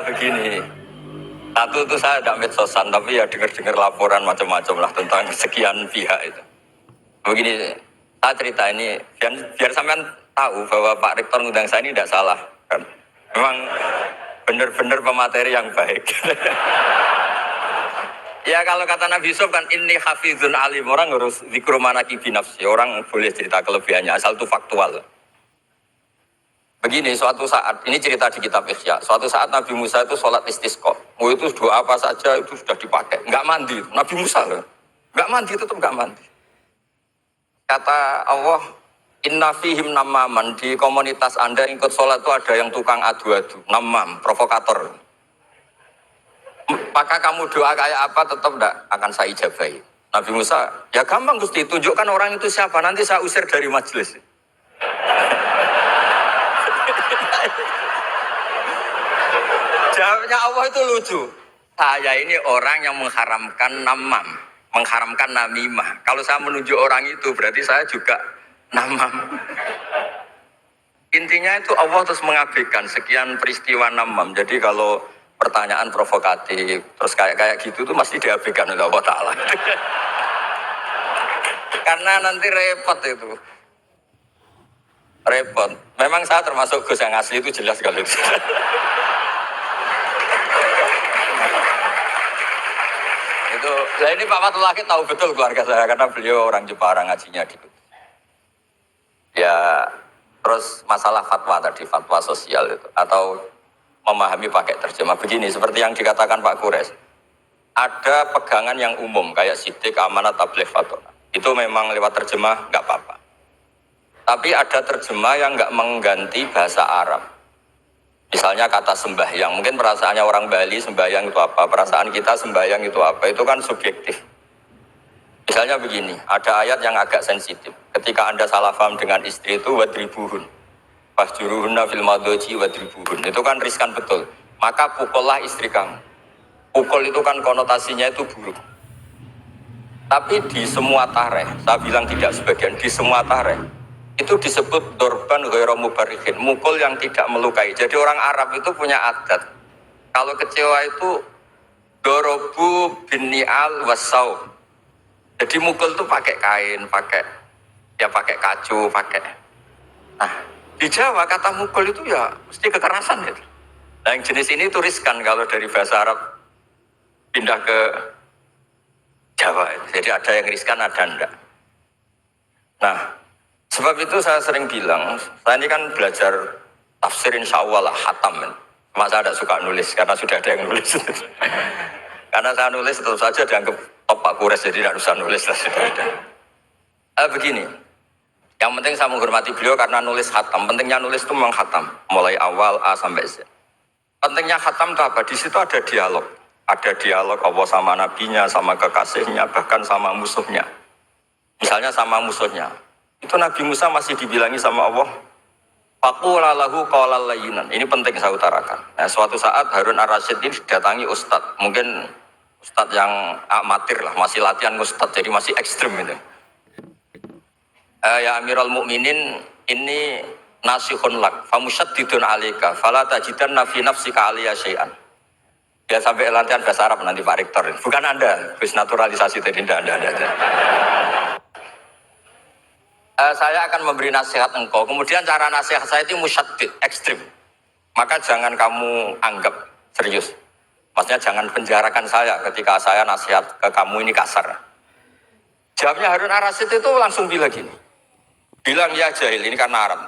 Begini, satu itu saya tidak medsosan, tapi ya dengar-dengar laporan macam-macam lah tentang sekian pihak itu. Begini, saya cerita ini biar sampean tahu bahwa Pak Rektor ngundang saya ini tidak salah, kan? Memang benar-benar pemateri yang baik. Ya kalau kata Nabi Yusuf kan ini hafizun alim, orang harus zikru manaki binafsi, orang boleh cerita kelebihannya asal itu faktual. Begini, suatu saat, ini cerita di kitab Ihya, suatu saat Nabi Musa itu sholat istisqa. Itu doa apa saja itu sudah dipakai. Enggak mandi, Nabi Musa loh. Enggak mandi, tetap enggak mandi. Kata Allah, inna fihim namaman, di komunitas Anda ikut sholat itu ada yang tukang adu-adu. Namam, provokator. Maka kamu doa kayak apa tetap enggak akan saya ijabahi. Nabi Musa, ya gampang Gusti, tunjukkan orang itu siapa, nanti saya usir dari majelis. Jawabnya Allah itu lucu. Saya ini orang yang mengharamkan namam, mengharamkan namimah. Kalau saya menunjuk orang itu berarti saya juga namam. Intinya itu Allah terus mengabaikan sekian peristiwa namam. Jadi kalau pertanyaan provokatif terus kayak gitu tuh mesti diabaikan oleh Allah Ta'ala. Karena nanti repot itu. Repot. Memang saya termasuk Gus yang asli itu jelas kalau itu. Nah ini Pak Fatul Laki tahu betul keluarga saya karena beliau orang Jepara ngajinya di Kudus. Ya terus masalah fatwa tadi, fatwa sosial itu atau memahami pakai terjemah begini seperti yang dikatakan Pak Kures. Ada pegangan yang umum kayak sidik, amanat, tabligh, fatwa. Itu memang lewat terjemah nggak apa-apa. Tapi ada terjemah yang nggak mengganti bahasa Arab. Misalnya kata sembahyang, mungkin perasaannya orang Bali sembahyang itu apa, perasaan kita sembahyang itu apa, itu kan subjektif. Misalnya begini, ada ayat yang agak sensitif. Ketika Anda salah paham dengan istri itu wadribuhun, fahjuruhunna fil madhaji wadribuhun, itu kan riskan betul. Maka pukullah istri kamu. Pukul itu kan konotasinya itu buruk. Tapi di semua tareh, saya bilang tidak sebagian, di semua tareh itu disebut dorban ghairu mubarrihin, mukul yang tidak melukai. Jadi orang Arab itu punya adat. Kalau kecewa itu dorobu binni'al wasau. Jadi mukul itu pakai kain, pakai kacu, pakai. Nah, di Jawa kata mukul itu ya mesti kekerasan gitu. Nah, yang jenis ini turiskan kalau dari bahasa Arab pindah ke Jawa. Jadi ada yang riskan, ada enggak. Nah, sebab itu saya sering bilang, saya ini kan belajar tafsir insya Allah lah, hatam. Cuma saya tidak suka nulis, karena sudah ada yang nulis. Karena saya nulis tentu saja dianggap top Pak Kures, jadi tidak usah nulis lah, sudah ada. Begini, yang penting saya menghormati beliau karena nulis hatam. Pentingnya nulis itu memang hatam, mulai awal A sampai Z. Pentingnya hatam itu apa? Di situ ada dialog. Ada dialog Allah sama nabinya, sama kekasihnya, bahkan sama musuhnya. Misalnya sama musuhnya. Itu Nabi Musa masih dibilangi sama Allah, faqula lahu qawlan layyinan. Ini penting saya utarakan. Nah, suatu saat Harun Ar-Rasyid ini didatangi ustadz, mungkin ustadz yang amatir lah, masih latihan ustadz, jadi masih ekstrim itu. Ya Amirul Mukminin, ini nasihun lak, famusyaddidun alika, fala tajidanna fi nafsika aliyya syai'an. Dia sampai latihan bahasa Arab nanti Pak Rektor. Bukan Anda, bis naturalisasi tadi, tidak Anda. Saya akan memberi nasihat engkau. Kemudian cara nasihat saya itu musyaddid, ekstrim. Maka jangan kamu anggap serius. Maksudnya jangan penjarakan saya ketika saya nasihat ke kamu ini kasar. Jawabnya Harun Ar-Rasyid itu langsung bilang gini. Bilang ya jahil, ini karena Arab.